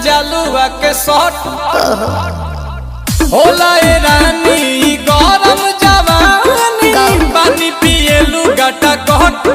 जलुआ के शॉट होला ए रानी गरम जवानी पानी पिए लुगाटा कट।